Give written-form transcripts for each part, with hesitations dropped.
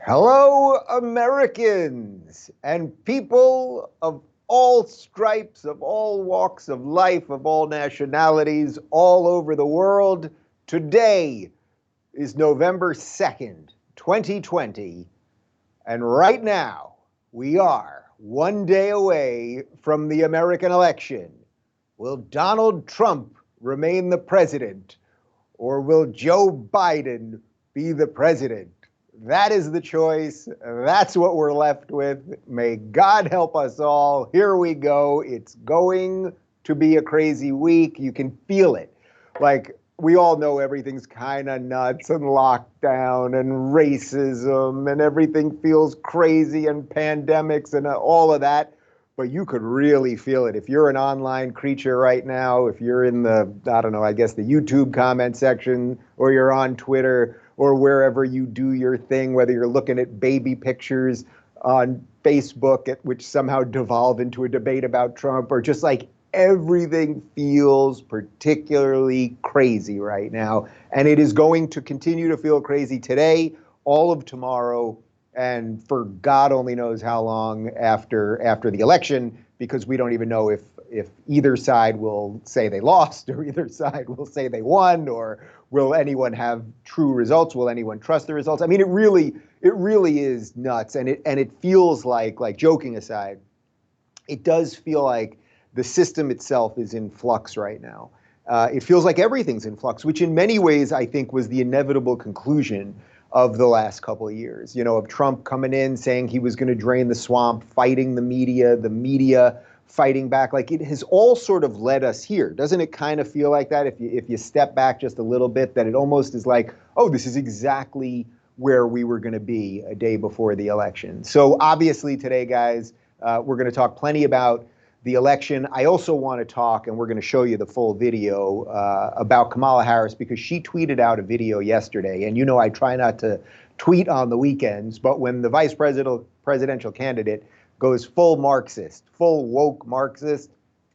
Hello, Americans and people of all stripes, of all walks of life, of all nationalities, all over the world. Today is November 2nd, 2020, and right now we are one day away from the American election. Will Donald Trump remain the president, or will Joe Biden be the president? That is the choice. That's what we're left with. May God help us all. Here we go. It's going to be a crazy week. You can feel it. Like, we all know everything's kind of nuts and lockdown and racism and everything feels crazy and pandemics and all of that. But you could really feel it. If you're an online creature right now, if you're in the, I don't know, I guess the YouTube comment section, or you're on Twitter, or wherever you do your thing, whether you're looking at baby pictures on Facebook, which somehow devolve into a debate about Trump, or just like everything feels particularly crazy right now. And it is going to continue to feel crazy today, all of tomorrow, and for God only knows how long after the election, because we don't even know if either side will say they lost, or either side will say they won, or will anyone have true results? Will anyone trust the results? I mean, it really is nuts, and it feels like joking aside, it does feel like the system itself is in flux right now. It feels like everything's in flux, which in many ways I think was the inevitable conclusion of the last couple of years, of Trump coming in saying he was going to drain the swamp, fighting the media fighting back. Like, it has all sort of led us here. Doesn't it kind of feel like that if you step back just a little bit, that it almost is like, oh, this is exactly where we were going to be a day before the election. So obviously today, guys, we're going to talk plenty about the election. I also want to talk, and we're going to show you the full video about Kamala Harris, because she tweeted out a video yesterday. And I try not to tweet on the weekends, but when the vice presidential candidate goes full Marxist, full woke Marxist,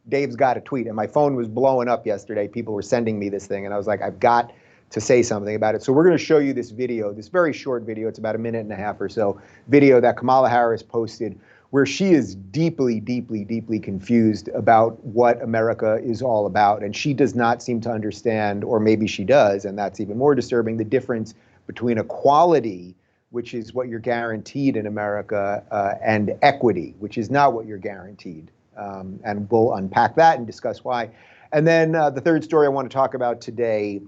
Dave's got to tweet. And my phone was blowing up yesterday. People were sending me this thing, and I was like, I've got to say something about it. So we're going to show you this video, this very short video. It's about a minute and a half or so video that Kamala Harris posted, where she is deeply, deeply, deeply confused about what America is all about. And she does not seem to understand, or maybe she does, and that's even more disturbing, the difference between equality, which is what you're guaranteed in America, and equity, which is not what you're guaranteed. And we'll unpack that and discuss why. And then the third story I want to talk about today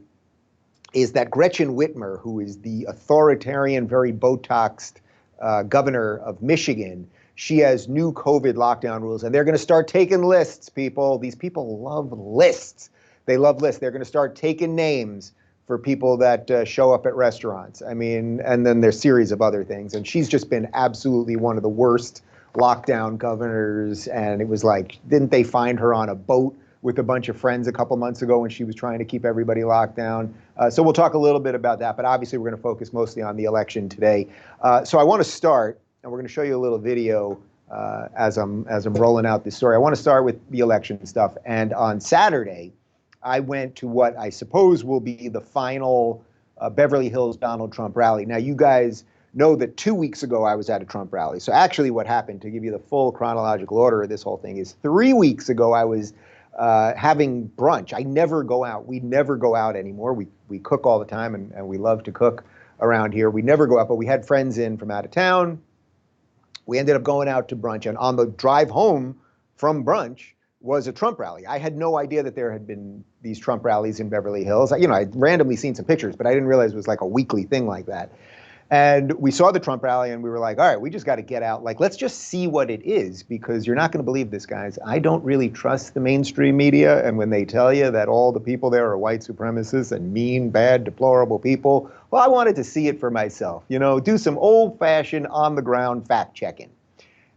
is that Gretchen Whitmer, who is the authoritarian, very Botoxed governor of Michigan, she has new COVID lockdown rules, and they're going to start taking lists, people. These people love lists. They love lists. They're going to start taking names for people that show up at restaurants. I mean, and then there's a series of other things. And she's just been absolutely one of the worst lockdown governors. And it was like, didn't they find her on a boat with a bunch of friends a couple months ago when she was trying to keep everybody locked down? So we'll talk a little bit about that, but obviously we're going to focus mostly on the election today. So I want to start, and we're going to show you a little video as I'm rolling out this story. I want to start with the election stuff. And on Saturday, I went to what I suppose will be the final Beverly Hills Donald Trump rally. Now, you guys know that 2 weeks ago I was at a Trump rally. So actually what happened, to give you the full chronological order of this whole thing, is 3 weeks ago I was having brunch. I never go out. We never go out anymore. We cook all the time, and we love to cook around here. We never go out, but we had friends in from out of town. We ended up going out to brunch, and on the drive home from brunch was a Trump rally. I had no idea that there had been these Trump rallies in Beverly Hills. I'd randomly seen some pictures, but I didn't realize it was like a weekly thing like that. And we saw the Trump rally, and we were like, all right, we just got to get out. Like, let's just see what it is, because you're not going to believe this, guys. I don't really trust the mainstream media. And when they tell you that all the people there are white supremacists and mean, bad, deplorable people, well, I wanted to see it for myself, do some old-fashioned on-the-ground fact-checking.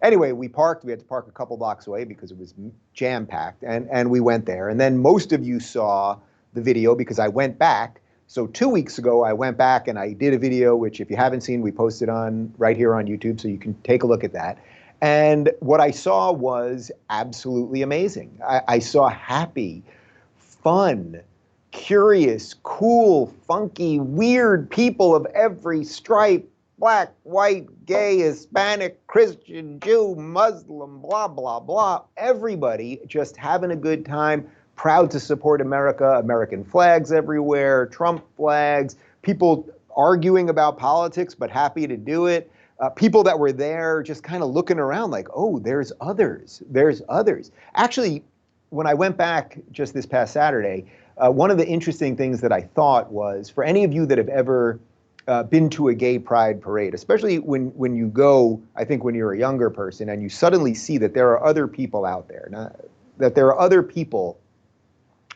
Anyway, we parked. We had to park a couple blocks away because it was jam-packed, and we went there. And then most of you saw the video because I went back. So 2 weeks ago, I went back and I did a video, which if you haven't seen, we posted on right here on YouTube, so you can take a look at that. And what I saw was absolutely amazing. I saw happy, fun, curious, cool, funky, weird people of every stripe, black, white, gay, Hispanic, Christian, Jew, Muslim, blah, blah, blah. Everybody just having a good time, proud to support America, American flags everywhere, Trump flags, people arguing about politics, but happy to do it. People that were there just kind of looking around like, oh, there's others, there's others. Actually, when I went back just this past Saturday, one of the interesting things that I thought was, for any of you that have ever been to a gay pride parade, especially when you go, I think when you're a younger person and you suddenly see that there are other people out there, that there are other people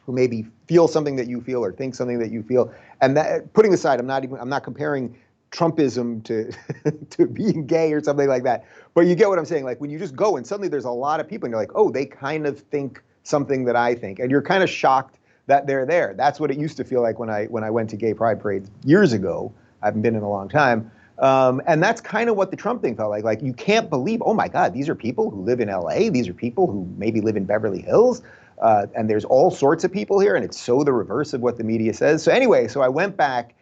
who maybe feel something that you feel or think something that you feel. And that, putting aside, I'm not comparing Trumpism to to being gay or something like that. But you get what I'm saying. Like when you just go and suddenly there's a lot of people and you're like, oh, they kind of think something that I think. And you're kind of shocked that they're there. That's what it used to feel like when I went to gay pride parades years ago. I haven't been in a long time. And that's kind of what the Trump thing felt like. Like you can't believe, oh my God, these are people who live in LA. These are people who maybe live in Beverly Hills. And there's all sorts of people here. And it's so the reverse of what the media says. So anyway, so I went back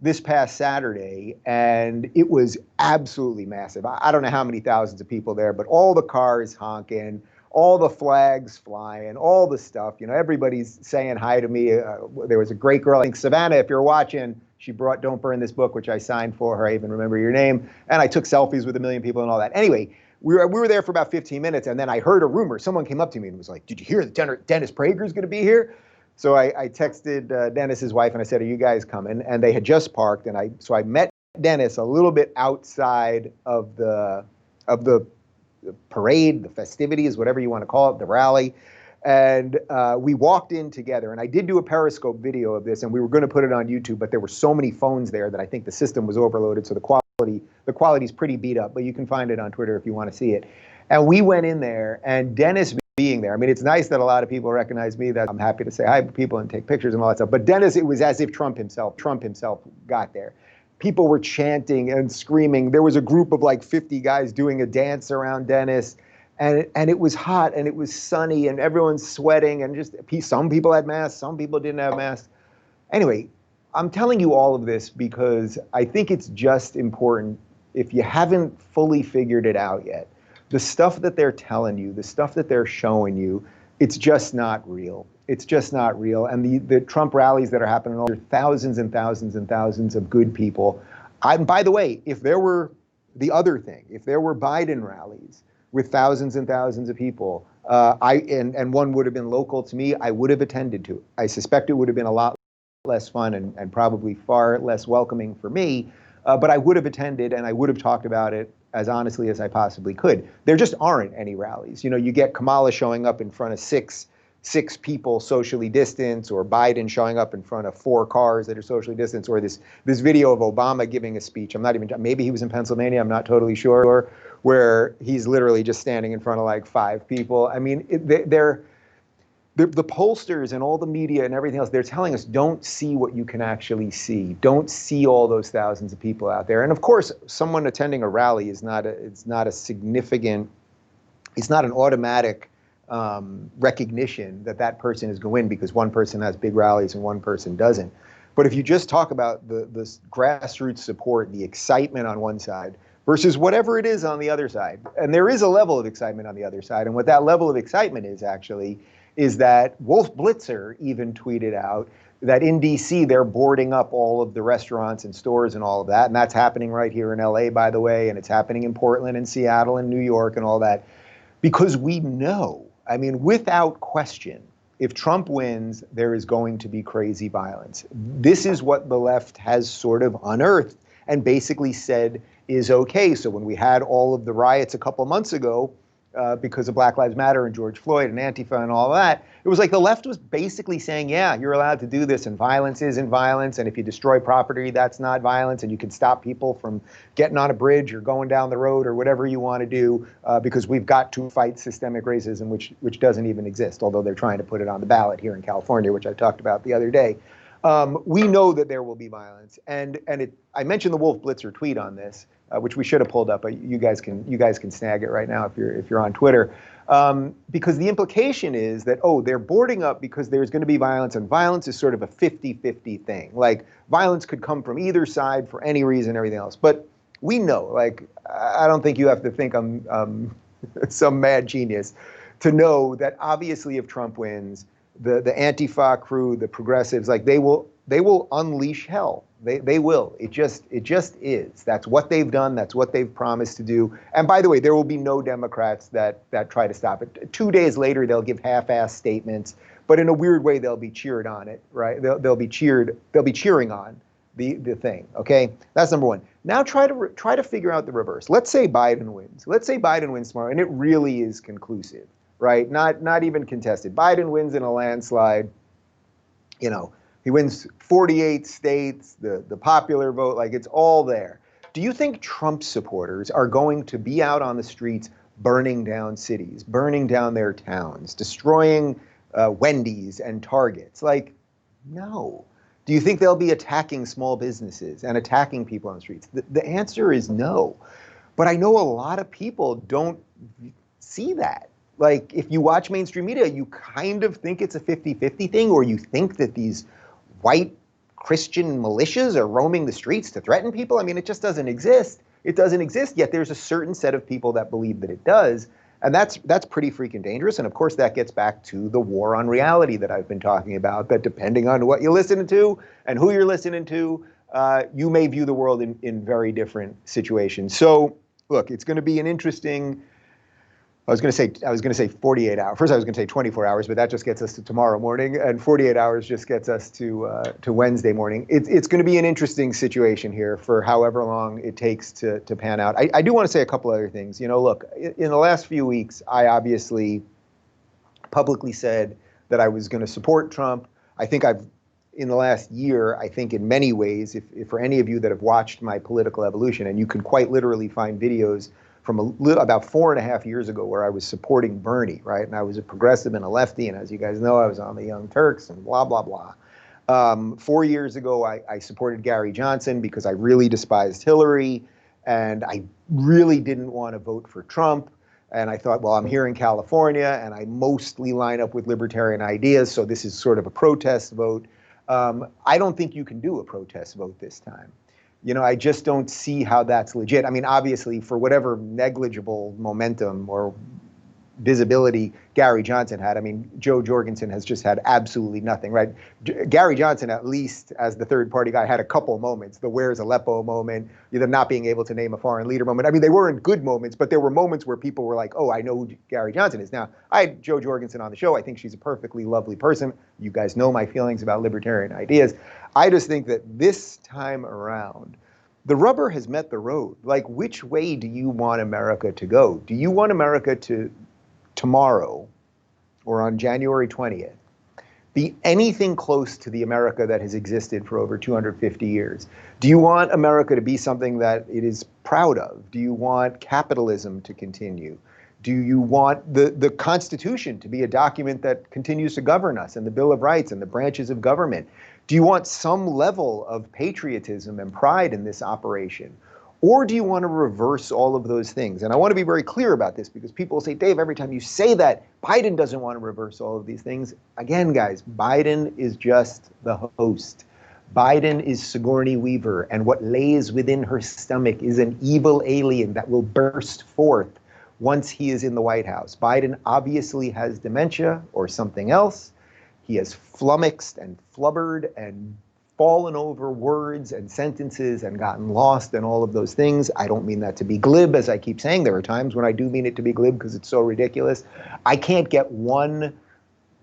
this past Saturday, and it was absolutely massive. I don't know how many thousands of people there, but all the cars honking, all the flags flying, all the stuff. You know, everybody's saying hi to me. There was a great girl, I think Savannah, if you're watching, she brought Don't Burn This Book, which I signed for her. I even remember your name. And I took selfies with 1 million people and all that. Anyway, we were there for about 15 minutes, and then I heard a rumor. Someone came up to me and was like, did you hear that Dennis Prager's going to be here? So I texted Dennis's wife and I said, are you guys coming? And they had just parked. And so I met Dennis a little bit outside of the parade, the festivities, whatever you want to call it, the rally. And we walked in together. And I did do a Periscope video of this, and we were going to put it on YouTube, but there were so many phones there that I think the system was overloaded. So the quality's pretty beat up, but you can find it on Twitter if you want to see it. And we went in there, and Dennis being there. I mean, it's nice that a lot of people recognize me, that I'm happy to say hi to people and take pictures and all that stuff. But Dennis, it was as if Trump himself got there. People were chanting and screaming. There was a group of like 50 guys doing a dance around Dennis. And it was hot and it was sunny and everyone's sweating and just some people had masks, some people didn't have masks. Anyway, I'm telling you all of this because I think it's just important, if you haven't fully figured it out yet, the stuff that they're telling you, the stuff that they're showing you, it's just not real. It's just not real. And the Trump rallies that are happening, there are thousands and thousands and thousands of good people. By the way, if there were the other thing, if there were Biden rallies with thousands and thousands of people, and one would have been local to me, I would have attended to it. I suspect it would have been a lot less fun and probably far less welcoming for me, but I would have attended and I would have talked about it as honestly as I possibly could. There just aren't any rallies. You know, you get Kamala showing up in front of six people socially distanced, or Biden showing up in front of 4 cars that are socially distanced, or this video of Obama giving a speech. I'm not even, maybe he was in Pennsylvania, I'm not totally sure, where he's literally just standing in front of like 5 people. I mean, the pollsters and all the media and everything else, they're telling us, don't see what you can actually see. Don't see all those thousands of people out there. And of course, someone attending a rally is not a significant, it's not an automatic recognition that person is going to win because one person has big rallies and one person doesn't. But if you just talk about the grassroots support, the excitement on one side versus whatever it is on the other side, and there is a level of excitement on the other side, and what that level of excitement is actually is that Wolf Blitzer even tweeted out that in DC, they're boarding up all of the restaurants and stores and all of that. And that's happening right here in LA, by the way, and it's happening in Portland and Seattle and New York and all that. Because we know, I mean, without question, if Trump wins, there is going to be crazy violence. This is what the left has sort of unearthed and basically said is okay. So when we had all of the riots a couple months ago, because of Black Lives Matter and George Floyd and Antifa and all that, it was like the left was basically saying, yeah, you're allowed to do this, and violence isn't violence, and if you destroy property, that's not violence, and you can stop people from getting on a bridge or going down the road or whatever you want to do, because we've got to fight systemic racism, which doesn't even exist, although they're trying to put it on the ballot here in California, which I talked about the other day. We know that there will be violence, and I mentioned the Wolf Blitzer tweet on this which we should have pulled up, but you guys can snag it right now if you're on Twitter. Because the implication is that, oh, they're boarding up because there's going to be violence, and violence is sort of a 50-50 thing. Like, violence could come from either side for any reason, everything else. But we know, like, I don't think you have to think I'm some mad genius to know that obviously if Trump wins, the Antifa crew, the progressives, like they will unleash hell. They will. It just is. That's what they've done. That's what they've promised to do. And by the way, there will be no Democrats that try to stop it. 2 days later, they'll give half-assed statements, but in a weird way, they'll be cheered on it, right? They'll be cheering on the thing. Okay, that's number one. Now try to figure out the reverse. Let's say Biden wins. Let's say Biden wins tomorrow, and it really is conclusive, right? Not even contested. Biden wins in a landslide. You know, he wins 48 states, the popular vote, like it's all there. Do you think Trump supporters are going to be out on the streets burning down cities, burning down their towns, destroying Wendy's and Targets? Like, no. Do you think they'll be attacking small businesses and attacking people on the streets? The answer is no. But I know a lot of people don't see that. Like, if you watch mainstream media, you kind of think it's a 50-50 thing, or you think that these white Christian militias are roaming the streets to threaten people. I mean, it just doesn't exist. It doesn't exist, yet there's a certain set of people that believe that it does. And that's pretty freaking dangerous. And of course, that gets back to the war on reality that I've been talking about, that depending on what you're listening to and who you're listening to, you may view the world in very different situations. So look, it's going to be an interesting, I was going to say 48 hours. First, I was going to say 24 hours, but that just gets us to tomorrow morning, and 48 hours just gets us to Wednesday morning. It's going to be an interesting situation here for however long it takes to pan out. I do want to say a couple other things. You know, look, in the last few weeks, I obviously publicly said that I was going to support Trump. I think in the last year, I think in many ways, if for any of you that have watched my political evolution, and you can quite literally find videos from about 4.5 years ago where I was supporting Bernie, right? And I was a progressive and a lefty, and as you guys know, I was on the Young Turks and blah, blah, blah. 4 years ago, I supported Gary Johnson because I really despised Hillary, and I really didn't want to vote for Trump. And I thought, well, I'm here in California, and I mostly line up with libertarian ideas, so this is sort of a protest vote. I don't think you can do a protest vote this time. You know, I just don't see how that's legit. I mean, obviously, for whatever negligible momentum or visibility Gary Johnson had, I mean, Joe Jorgensen has just had absolutely nothing, right? Gary Johnson, at least as the third party guy, had a couple moments, the Where's Aleppo moment, them not being able to name a foreign leader moment. I mean, they weren't good moments, but there were moments where people were like, oh, I know who Gary Johnson is. Now, I had Joe Jorgensen on the show. I think she's a perfectly lovely person. You guys know my feelings about libertarian ideas. I just think that this time around, the rubber has met the road. Like, which way do you want America to go? Do you want America to tomorrow or on January 20th be anything close to the America that has existed for over 250 years? Do you want America to be something that it is proud of? Do you want capitalism to continue? Do you want the Constitution to be a document that continues to govern us, and the Bill of Rights and the branches of government? Do you want some level of patriotism and pride in this operation? Or do you want to reverse all of those things? And I want to be very clear about this, because people say, Dave, every time you say that, Biden doesn't want to reverse all of these things. Again, guys, Biden is just the host. Biden is Sigourney Weaver, and what lays within her stomach is an evil alien that will burst forth once he is in the White House. Biden obviously has dementia or something else. He has flummoxed and flubbered and fallen over words and sentences and gotten lost and all of those things. I don't mean that to be glib, as I keep saying. There are times when I do mean it to be glib because it's so ridiculous. I can't get one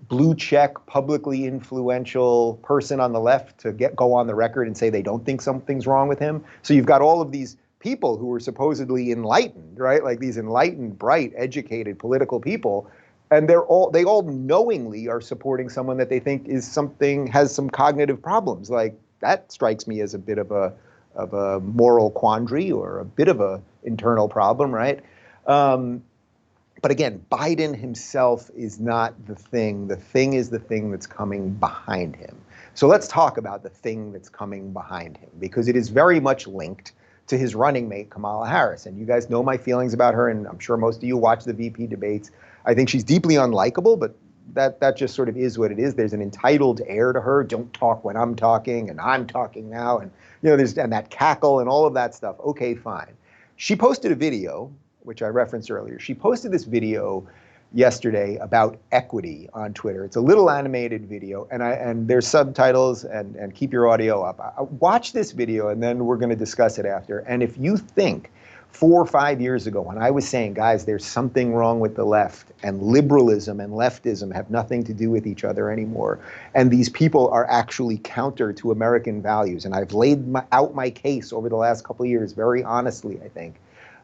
blue check, publicly influential person on the left to go on the record and say they don't think something's wrong with him. So you've got all of these people who are supposedly enlightened, right? Like these enlightened, bright, educated political people. And they all knowingly are supporting someone that they think has some cognitive problems. Like, that strikes me as a bit of a moral quandary or a bit of a internal problem, right? But again, Biden himself is not the thing. The thing is the thing that's coming behind him. So let's talk about the thing that's coming behind him, because it is very much linked to his running mate, Kamala Harris. And you guys know my feelings about her, and I'm sure most of you watch the VP debates. I think she's deeply unlikable, but that just sort of is what it is. There's an entitled air to her. Don't talk when I'm talking, and I'm talking now, and there's and that cackle and all of that stuff. Okay, fine. She posted a video, which I referenced earlier. She posted this video yesterday about equity on Twitter. It's a little animated video, and there's subtitles, and keep your audio up. Watch this video, and then we're going to discuss it after. And if you think 4 or 5 years ago, when I was saying, guys, there's something wrong with the left, and liberalism and leftism have nothing to do with each other anymore, and these people are actually counter to American values, and I've laid out my case over the last couple of years very honestly, I think,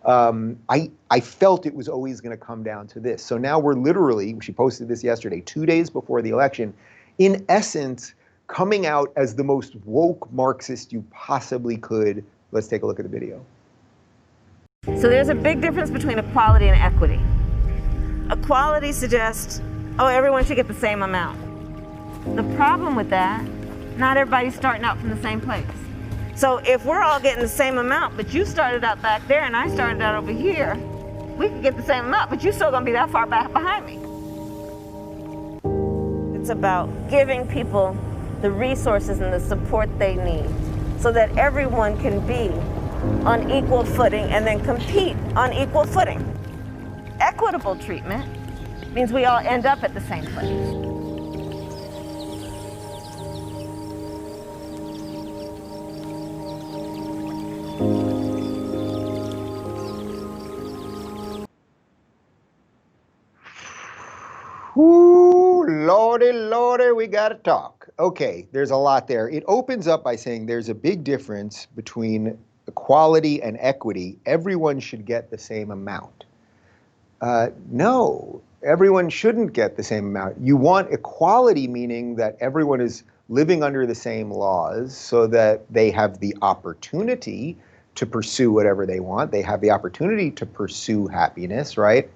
I felt it was always going to come down to this. So now we're literally, she posted this yesterday, 2 days before the election, in essence, coming out as the most woke Marxist you possibly could. Let's take a look at the video. So there's a big difference between equality and equity. Equality suggests, oh, everyone should get the same amount. The problem with that, not everybody's starting out from the same place. So if we're all getting the same amount, but you started out back there and I started out over here, we could get the same amount, but you're still gonna be that far back behind me. It's about giving people the resources and the support they need so that everyone can be on equal footing and then compete on equal footing. Equitable treatment means we all end up at the same place. Ooh, Lordy, Lordy, we gotta talk. Okay, there's a lot there. It opens up by saying there's a big difference between equality and equity. Everyone should get the same amount. No, everyone shouldn't get the same amount. You want equality, meaning that everyone is living under the same laws so that they have the opportunity to pursue whatever they want. They have the opportunity to pursue happiness, right?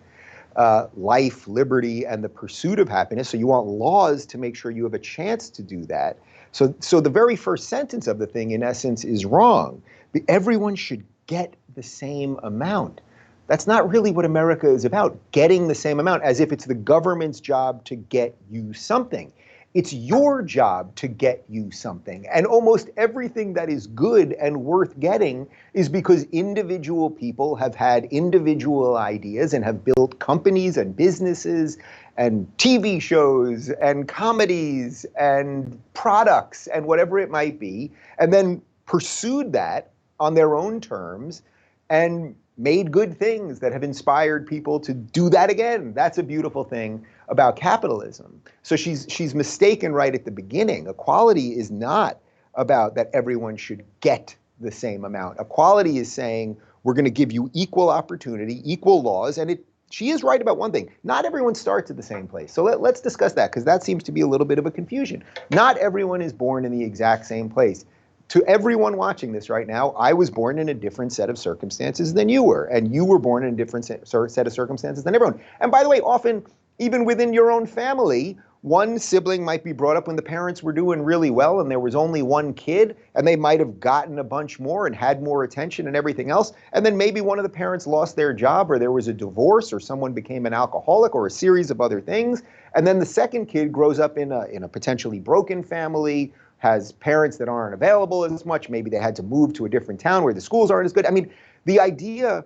Life, liberty, and the pursuit of happiness. So you want laws to make sure you have a chance to do that. So the very first sentence of the thing, in essence, is wrong. Everyone should get the same amount. That's not really what America is about, getting the same amount, as if it's the government's job to get you something. It's your job to get you something. And almost everything that is good and worth getting is because individual people have had individual ideas and have built companies and businesses and TV shows and comedies and products and whatever it might be, and then pursued that on their own terms and made good things that have inspired people to do that again. That's a beautiful thing about capitalism. So she's mistaken right at the beginning. Equality is not about that everyone should get the same amount. Equality is saying we're going to give you equal opportunity, equal laws, and she is right about one thing. Not everyone starts at the same place. So let's discuss that, because that seems to be a little bit of a confusion. Not everyone is born in the exact same place. To everyone watching this right now, I was born in a different set of circumstances than you were, and you were born in a different set of circumstances than everyone. And by the way, often, even within your own family, one sibling might be brought up when the parents were doing really well and there was only one kid, and they might have gotten a bunch more and had more attention and everything else. And then maybe one of the parents lost their job, or there was a divorce, or someone became an alcoholic, or a series of other things. And then the second kid grows up in a potentially broken family, has parents that aren't available as much. Maybe they had to move to a different town where the schools aren't as good. I mean, the idea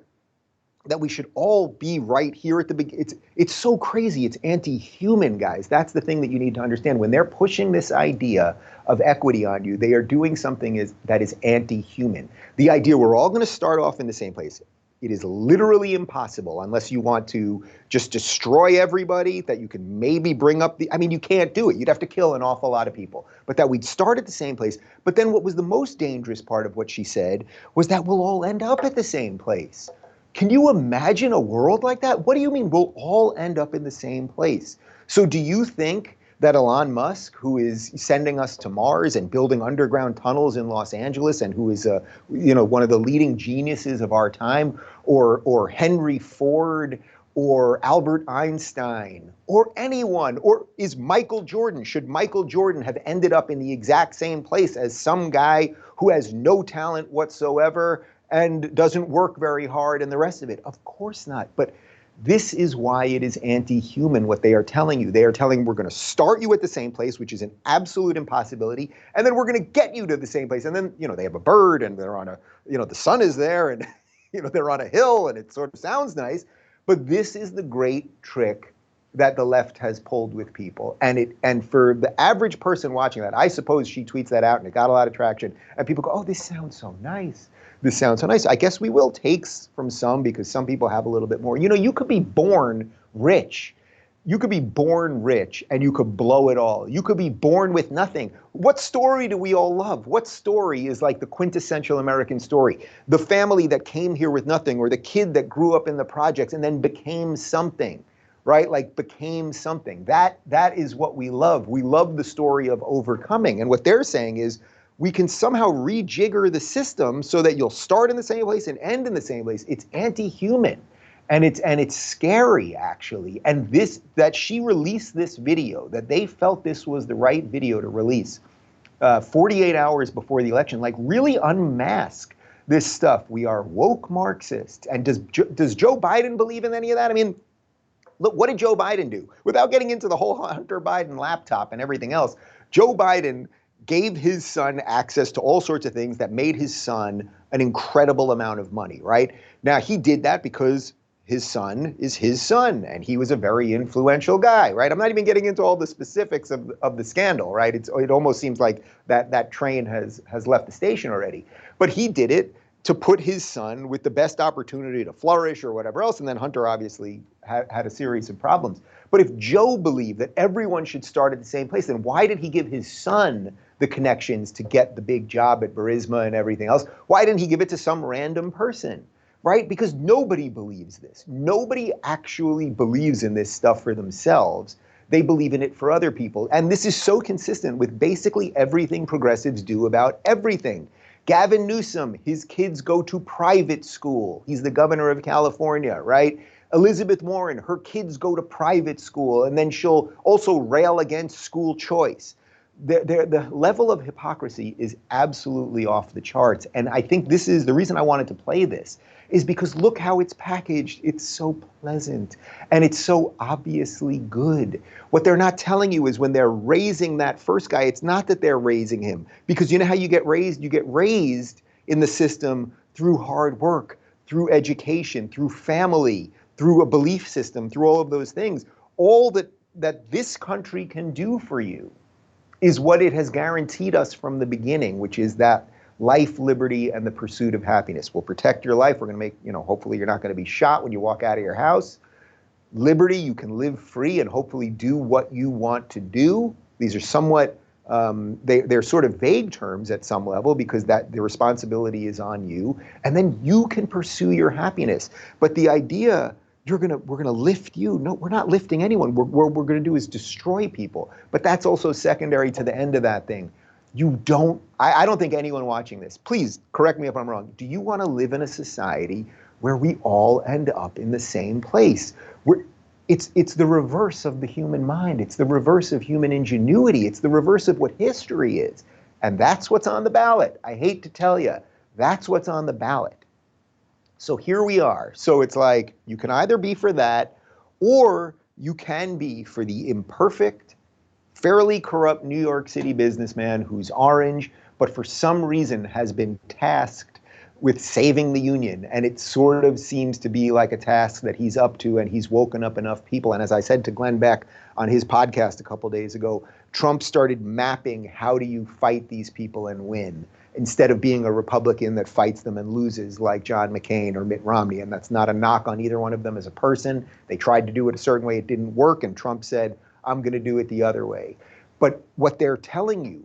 that we should all be right here at the beginning, it's so crazy. It's anti-human, guys. That's the thing that you need to understand. When they're pushing this idea of equity on you, they are doing something that is anti-human. The idea we're all going to start off in the same place. It is literally impossible, unless you want to just destroy everybody, that you can maybe bring up I mean, you can't do it. You'd have to kill an awful lot of people. But that we'd start at the same place. But then what was the most dangerous part of what she said was that we'll all end up at the same place. Can you imagine a world like that? What do you mean we'll all end up in the same place? So do you think that Elon Musk, who is sending us to Mars and building underground tunnels in Los Angeles, and who is one of the leading geniuses of our time, or Henry Ford, or Albert Einstein, or anyone, or is Michael Jordan? Should Michael Jordan have ended up in the exact same place as some guy who has no talent whatsoever and doesn't work very hard and the rest of it. Of course not. But this is why it is anti-human, what they are telling you. They are telling we're going to start you at the same place, which is an absolute impossibility, and then we're going to get you to the same place. And then, they have a bird and they're on a, the sun is there and, they're on a hill and it sort of sounds nice. But this is the great trick that the left has pulled with people. And for the average person watching that, I suppose she tweets that out and it got a lot of traction. And people go, oh, this sounds so nice. This sounds so nice. I guess we will take from some because some people have a little bit more. You could be born rich. You could be born rich and you could blow it all. You could be born with nothing. What story do we all love? What story is like the quintessential American story? The family that came here with nothing, or the kid that grew up in the projects and then became something, right? Like became something. That is what we love. We love the story of overcoming. And what they're saying is, we can somehow rejigger the system so that you'll start in the same place and end in the same place. It's anti-human, and it's scary actually. And that she released this video, that they felt this was the right video to release 48 hours before the election, like really unmask this stuff. We are woke Marxists. And does Joe Biden believe in any of that? I mean, look, what did Joe Biden do? Without getting into the whole Hunter Biden laptop and everything else, Joe Biden gave his son access to all sorts of things that made his son an incredible amount of money, right? Now, he did that because his son is his son, and he was a very influential guy, right? I'm not even getting into all the specifics of the scandal, right? It almost seems like that train has left the station already. But he did it to put his son with the best opportunity to flourish or whatever else, and then Hunter obviously had a series of problems. But if Joe believed that everyone should start at the same place, then why did he give his son the connections to get the big job at Burisma and everything else? Why didn't he give it to some random person, right? Because nobody believes this. Nobody actually believes in this stuff for themselves. They believe in it for other people. And this is so consistent with basically everything progressives do about everything. Gavin Newsom, his kids go to private school. He's the governor of California, right? Elizabeth Warren, her kids go to private school, and then she'll also rail against school choice. The level of hypocrisy is absolutely off the charts. And I think this is the reason I wanted to play this, is because look how it's packaged. It's so pleasant and it's so obviously good. What they're not telling you is when they're raising that first guy, it's not that they're raising him, because you know how you get raised? You get raised in the system through hard work, through education, through family, through a belief system, through all of those things. All that this country can do for you is what it has guaranteed us from the beginning, which is that life, liberty, and the pursuit of happiness. We'll protect your life. We're going to make, hopefully you're not going to be shot when you walk out of your house. Liberty, you can live free and hopefully do what you want to do. These are somewhat, they're sort of vague terms at some level, because that the responsibility is on you. And then you can pursue your happiness. But the idea, we're gonna lift you. No, we're not lifting anyone. What we're gonna do is destroy people. But that's also secondary to the end of that thing. I don't think anyone watching this, please correct me if I'm wrong, do you want to live in a society where we all end up in the same place? It's the reverse of the human mind. It's the reverse of human ingenuity. It's the reverse of what history is. And that's what's on the ballot. I hate to tell you, that's what's on the ballot. So here we are. So it's like, you can either be for that, or you can be for the imperfect, fairly corrupt New York City businessman who's orange, but for some reason has been tasked with saving the union. And it sort of seems to be like a task that he's up to, and he's woken up enough people. And as I said to Glenn Beck on his podcast a couple days ago, Trump started mapping how do you fight these people and win, instead of being a Republican that fights them and loses like John McCain or Mitt Romney. And that's not a knock on either one of them as a person. They tried to do it a certain way, it didn't work, and Trump said, I'm going to do it the other way. But what they're telling you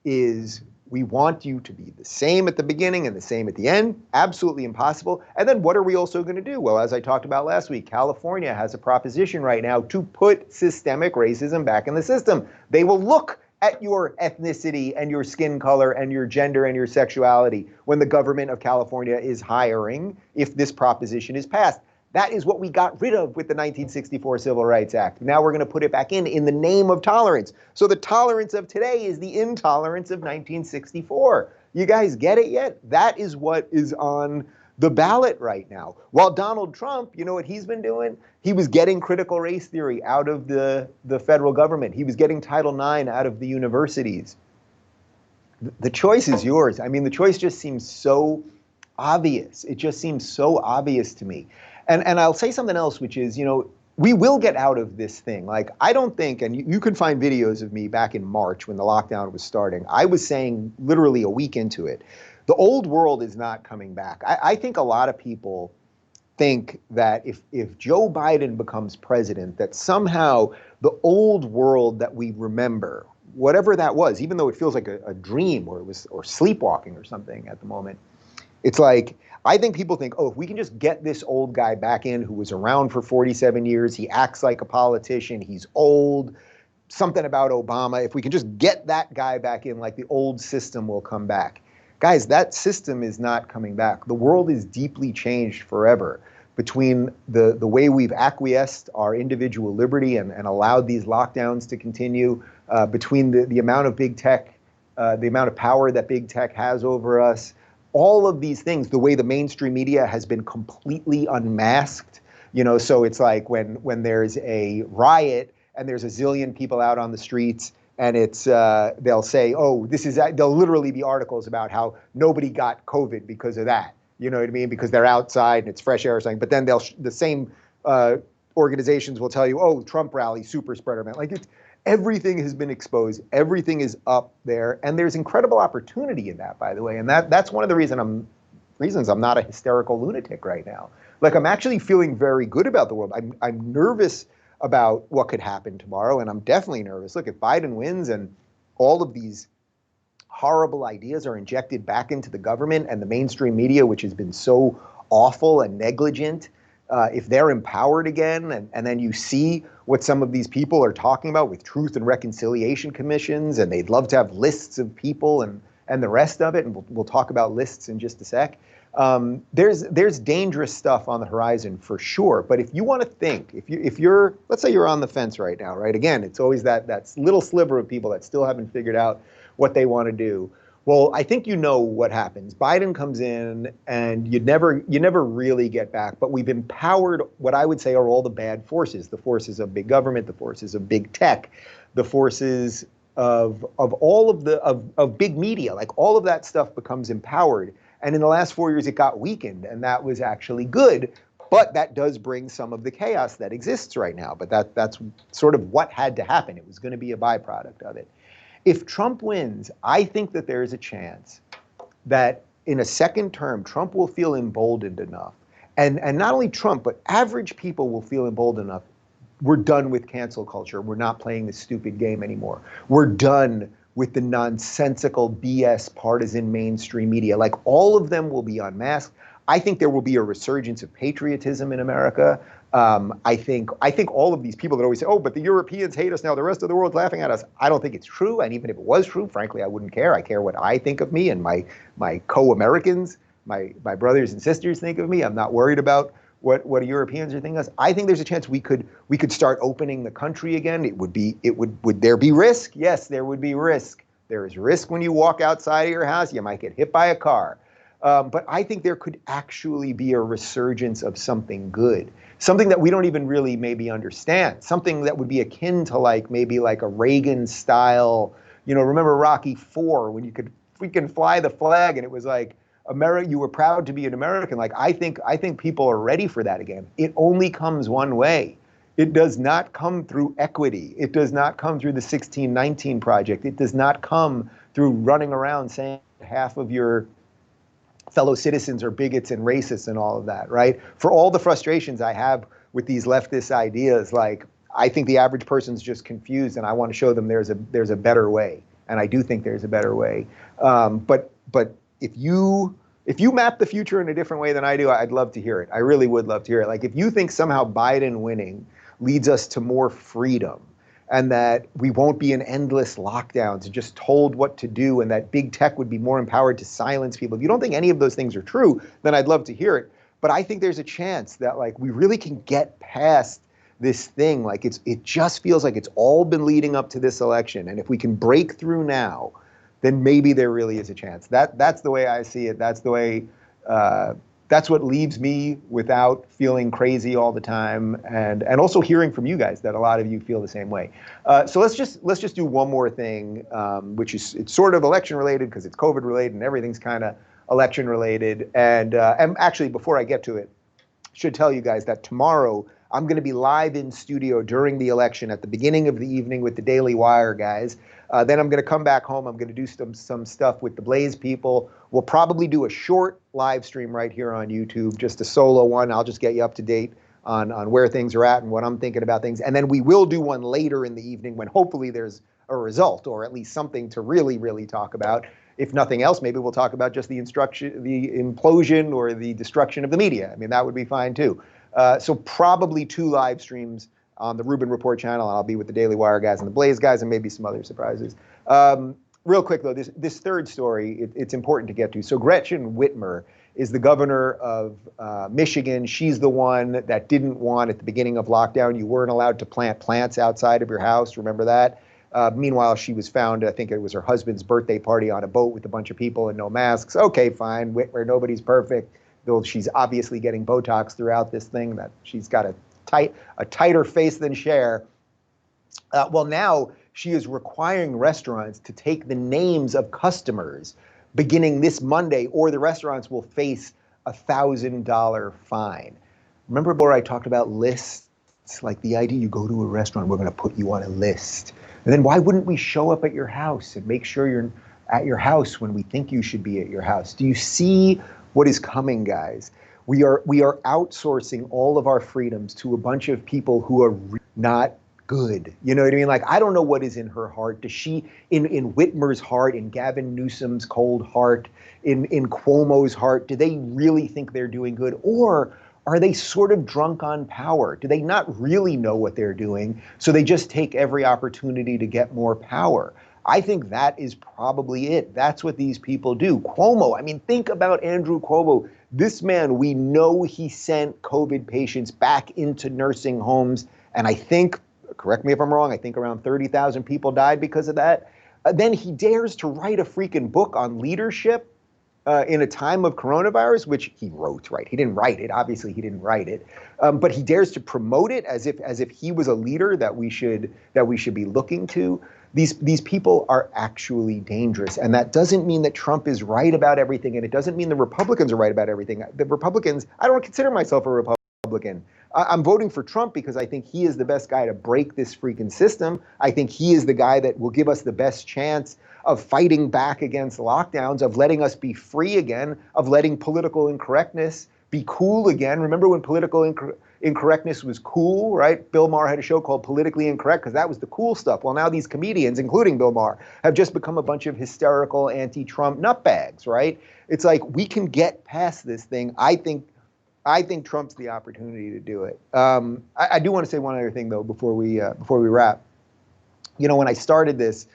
is, we want you to be the same at the beginning and the same at the end. Absolutely impossible. And then what are we also going to do? Well, as I talked about last week, California has a proposition right now to put systemic racism back in the system. They will look at your ethnicity and your skin color and your gender and your sexuality when the government of California is hiring, if this proposition is passed. That is what we got rid of with the 1964 Civil Rights Act. Now we're going to put it back in the name of tolerance. So the tolerance of today is the intolerance of 1964. You guys get it yet? That is what is on the ballot right now. While Donald Trump, you know what he's been doing? He was getting critical race theory out of the federal government. He was getting Title IX out of the universities. The choice is yours. I mean, the choice just seems so obvious. It just seems so obvious to me. And I'll say something else, which is, you know, we will get out of this thing. Like, I don't think, and you can find videos of me back in March when the lockdown was starting. I was saying literally a week into it, the old world is not coming back. I think a lot of people think that if Joe Biden becomes president, that somehow the old world that we remember, whatever that was, even though it feels like a dream or sleepwalking or something at the moment, it's like, I think people think, oh, if we can just get this old guy back in who was around for 47 years, he acts like a politician, he's old, something about Obama, if we can just get that guy back in, like the old system will come back. Guys, that system is not coming back. The world is deeply changed forever between the way we've acquiesced our individual liberty and allowed these lockdowns to continue, between the amount of big tech, the amount of power that big tech has over us, all of these things, the way the mainstream media has been completely unmasked, you know, so it's like when there's a riot and there's a zillion people out on the streets, and it's they'll say, oh, there'll literally be articles about how nobody got COVID because of that. You know what I mean? Because they're outside and it's fresh air or something. But then the same organizations will tell you, oh, Trump rally, super spreader event. Like, everything has been exposed. Everything is up there, and there's incredible opportunity in that, by the way. And that's one of the reasons I'm not a hysterical lunatic right now. Like, I'm actually feeling very good about the world. I'm nervous about what could happen tomorrow, and I'm definitely nervous. Look, if Biden wins and all of these horrible ideas are injected back into the government and the mainstream media, which has been so awful and negligent, if they're empowered again, and then you see what some of these people are talking about with truth and reconciliation commissions, and they'd love to have lists of people and the rest of it, and we'll talk about lists in just a sec. There's dangerous stuff on the horizon for sure. But if you want to think, if you're, let's say you're on the fence right now, right? Again, it's always that little sliver of people that still haven't figured out what they want to do. Well, I think you know what happens. Biden comes in, and you never really get back. But we've empowered what I would say are all the bad forces: the forces of big government, the forces of big tech, the forces of all of big media. Like, all of that stuff becomes empowered. And in the last 4 years, it got weakened, and that was actually good. But that does bring some of the chaos that exists right now. But that's sort of what had to happen. It was going to be a byproduct of it. If Trump wins, I think that there is a chance that in a second term, Trump will feel emboldened enough. And not only Trump, but average people will feel emboldened enough. We're done with cancel culture. We're not playing this stupid game anymore. We're done with the nonsensical BS partisan mainstream media. Like, all of them will be unmasked. I think there will be a resurgence of patriotism in America. I think all of these people that always say, oh, but the Europeans hate us now, the rest of the world's laughing at us. I don't think it's true. And even if it was true, frankly, I wouldn't care. I care what I think of me and my co-Americans, my brothers and sisters think of me. I'm not worried about what Europeans are thinking of us. I think there's a chance we could start opening the country again. Would there be risk? Yes, there would be risk. There is risk when you walk outside of your house. You might get hit by a car. But I think there could actually be a resurgence of something good, something that we don't even really maybe understand, something that would be akin to maybe a Reagan style, remember Rocky IV when you could freaking fly the flag and it was like, America, you were proud to be an American. I think people are ready for that again. It only comes one way. It does not come through equity. It does not come through the 1619 Project. It does not come through running around saying half of your fellow citizens are bigots and racists and all of that, right? For all the frustrations I have with these leftist ideas, I think the average person's just confused, and I want to show them there's a better way, and I do think there's a better way. But if you map the future in a different way than I do, I'd love to hear it. I really would love to hear it. If you think somehow Biden winning leads us to more freedom, and that we won't be in endless lockdowns and just told what to do, and that big tech would be more empowered to silence people. If you don't think any of those things are true, then I'd love to hear it. But I think there's a chance that we really can get past this thing. It just feels like it's all been leading up to this election. And if we can break through now, then maybe there really is a chance. That's the way I see it. That's the way. That's what leaves me without feeling crazy all the time, and also hearing from you guys that a lot of you feel the same way. So let's just do one more thing, which is it's sort of election related because it's COVID related and everything's kind of election related. And actually, before I get to it, I should tell you guys that tomorrow I'm going to be live in studio during the election at the beginning of the evening with the Daily Wire guys. Then I'm going to come back home. I'm going to do some stuff with the Blaze people. We'll probably do a short live stream right here on YouTube, just a solo one. I'll just get you up to date on where things are at and what I'm thinking about things. And then we will do one later in the evening when hopefully there's a result or at least something to really, really talk about. If nothing else, maybe we'll talk about just the implosion or the destruction of the media. I mean, that would be fine too. So probably 2 live streams on the Rubin Report channel. I'll be with the Daily Wire guys and the Blaze guys and maybe some other surprises. Real quick though, this third story, it's important to get to. So Gretchen Whitmer is the governor of Michigan. She's the one that didn't want, at the beginning of lockdown, you weren't allowed to plant plants outside of your house. Remember that? Meanwhile, she was found, I think it was her husband's birthday party on a boat with a bunch of people and no masks. Okay, fine, Whitmer, nobody's perfect. Though she's obviously getting Botox throughout this thing, that she's got a tighter face than Cher. Well, now she is requiring restaurants to take the names of customers beginning this Monday, or the restaurants will face a $1,000 fine. Remember before I talked about lists? Like the idea you go to a restaurant, we're going to put you on a list. And then why wouldn't we show up at your house and make sure you're at your house when we think you should be at your house? Do you see what is coming, guys? We are outsourcing all of our freedoms to a bunch of people who are not good. You know what I mean? Like, I don't know what is in her heart. Does she, in Whitmer's heart, in Gavin Newsom's cold heart, in Cuomo's heart, do they really think they're doing good? Or are they sort of drunk on power? Do they not really know what they're doing? So they just take every opportunity to get more power. I think that is probably it. That's what these people do. Cuomo, I mean, think about Andrew Cuomo. This man, we know he sent COVID patients back into nursing homes. And I think, correct me if I'm wrong, I think around 30,000 people died because of that. Then he dares to write a freaking book on leadership in a time of coronavirus, which he wrote, right? He didn't write it. Obviously, he didn't write it. But he dares to promote it as if he was a leader that we should be looking to. These people are actually dangerous. And that doesn't mean that Trump is right about everything. And it doesn't mean the Republicans are right about everything. The Republicans, I don't consider myself a Republican. I'm voting for Trump because I think he is the best guy to break this freaking system. I think he is the guy that will give us the best chance of fighting back against lockdowns, of letting us be free again, of letting political incorrectness be cool again. Remember when political incorrectness was cool, right? Bill Maher had a show called Politically Incorrect because that was the cool stuff. Well, now these comedians, including Bill Maher, have just become a bunch of hysterical anti-Trump nutbags, right? It's like, we can get past this thing. I think Trump's the opportunity to do it. I do want to say one other thing though before we wrap. You know, when I started this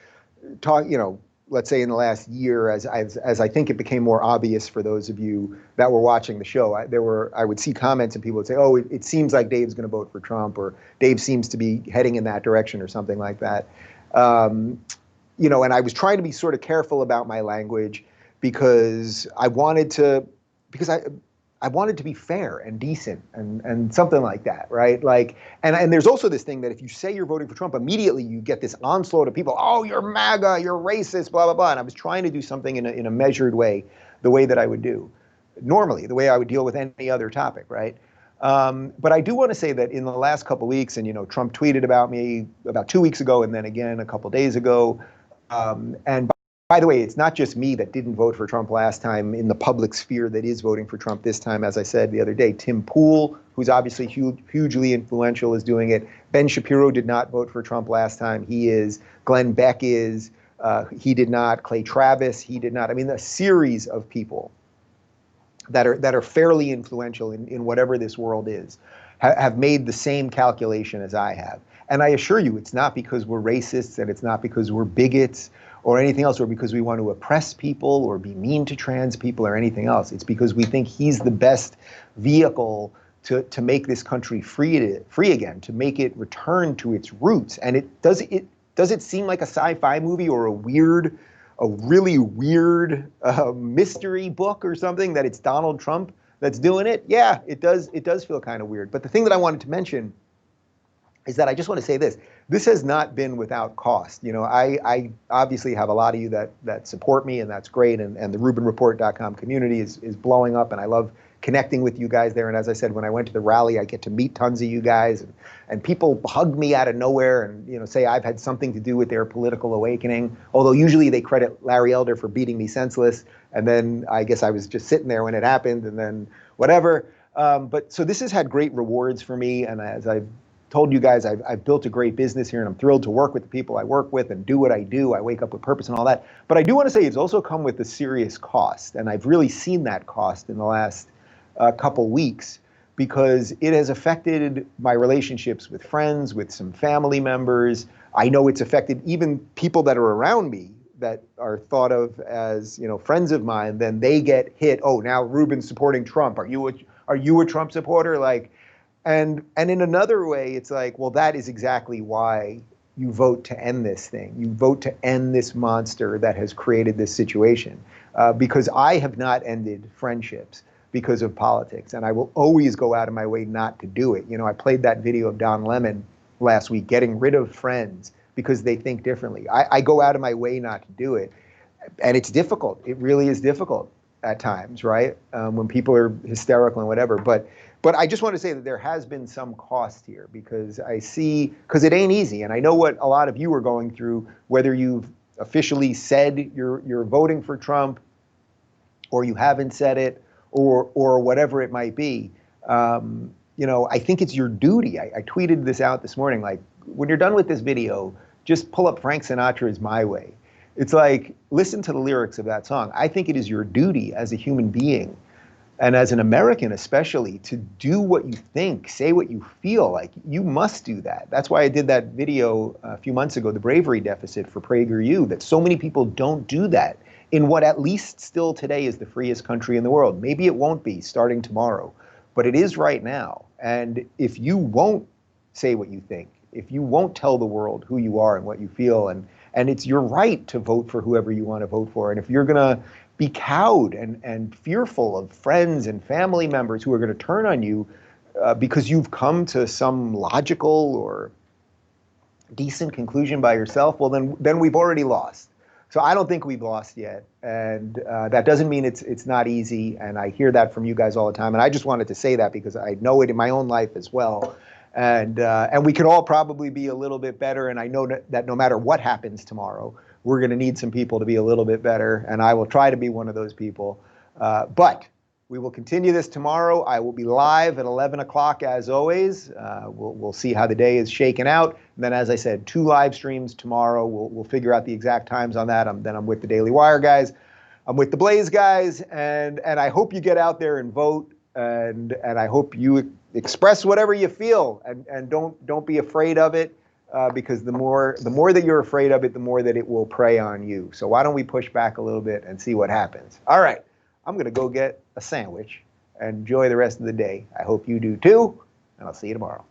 talk, you know, let's say in the last year, as I think it became more obvious for those of you that were watching the show, I would see comments and people would say, "Oh, it seems like Dave's going to vote for Trump," or "Dave seems to be heading in that direction," or something like that. You know, and I was trying to be sort of careful about my language because I wanted to be fair and decent and something like that, right? Like, and there's also this thing that if you say you're voting for Trump, immediately you get this onslaught of people, "Oh, you're MAGA, you're racist, blah, blah, blah." And I was trying to do something in a measured way, the way that I would do normally, the way I would deal with any other topic, right? But I do want to say that in the last couple of weeks, and you know, Trump tweeted about me about 2 weeks ago, and then again a couple days ago, and by the way, it's not just me that didn't vote for Trump last time in the public sphere that is voting for Trump this time. As I said the other day, Tim Pool, who's obviously hugely influential, is doing it. Ben Shapiro did not vote for Trump last time. He is. Glenn Beck is. He did not. Clay Travis, he did not. I mean, a series of people that are fairly influential in whatever this world is have made the same calculation as I have. And I assure you, it's not because we're racists and it's not because we're bigots or anything else, or because we want to oppress people or be mean to trans people or anything else. It's because we think he's the best vehicle to make this country free again, to make it return to its roots. And does it seem like a sci-fi movie or a weird really weird mystery book or something, that it's Donald Trump that's doing it, yeah, it does feel kind of weird. But the thing that I wanted to mention is that I just want to say this. This has not been without cost. You know, I obviously have a lot of you that support me, and that's great. And the RubinReport.com community is blowing up, and I love connecting with you guys there. And as I said, when I went to the rally, I get to meet tons of you guys, and people hug me out of nowhere and, you know, say I've had something to do with their political awakening. Although usually they credit Larry Elder for beating me senseless. And then I guess I was just sitting there when it happened, and then whatever. But so this has had great rewards for me. And as I've told you guys, I've built a great business here, and I'm thrilled to work with the people I work with and do what I do. I wake up with purpose and all that. But I do want to say it's also come with a serious cost. And I've really seen that cost in the last couple weeks, because it has affected my relationships with friends, with some family members. I know it's affected even people that are around me that are thought of as, you know, friends of mine. Then they get hit. Oh, now Rubin's supporting Trump. Are you a Trump supporter? Like, and in another way, it's like, well, that is exactly why you vote to end this thing. You vote to end this monster that has created this situation. Because I have not ended friendships because of politics, and I will always go out of my way not to do it. You know, I played that video of Don Lemon last week, getting rid of friends because they think differently. I go out of my way not to do it, and it's difficult. It really is difficult at times, right? When people are hysterical and whatever. But I just want to say that there has been some cost here, because because it ain't easy, and I know what a lot of you are going through, whether you've officially said you're voting for Trump, or you haven't said it, or whatever it might be. You know, I think it's your duty. I tweeted this out this morning, like, when you're done with this video, just pull up Frank Sinatra's My Way. It's like, listen to the lyrics of that song. I think it is your duty as a human being, and as an American especially, to do what you think, say what you feel. Like, you must do that. That's why I did that video a few months ago, the bravery deficit for PragerU, that so many people don't do that in what at least still today is the freest country in the world. Maybe it won't be starting tomorrow, but it is right now. And if you won't say what you think, if you won't tell the world who you are and what you feel, and it's your right to vote for whoever you want to vote for, and if you're gonna be cowed and fearful of friends and family members who are gonna turn on you because you've come to some logical or decent conclusion by yourself, well, then we've already lost. So I don't think we've lost yet, and that doesn't mean it's not easy, and I hear that from you guys all the time, and I just wanted to say that because I know it in my own life as well, and we could all probably be a little bit better, and I know that no matter what happens tomorrow, we're going to need some people to be a little bit better, and I will try to be one of those people, but we will continue this tomorrow. I will be live at 11 o'clock as always. We'll see how the day is shaken out. And then, as I said, 2 live streams tomorrow. We'll figure out the exact times on that. Then I'm with the Daily Wire guys. I'm with the Blaze guys. And I hope you get out there and vote. And I hope you express whatever you feel. And don't be afraid of it. Because the more that you're afraid of it, the more that it will prey on you. So why don't we push back a little bit and see what happens? All right. I'm going to go get a sandwich and enjoy the rest of the day. I hope you do too, and I'll see you tomorrow.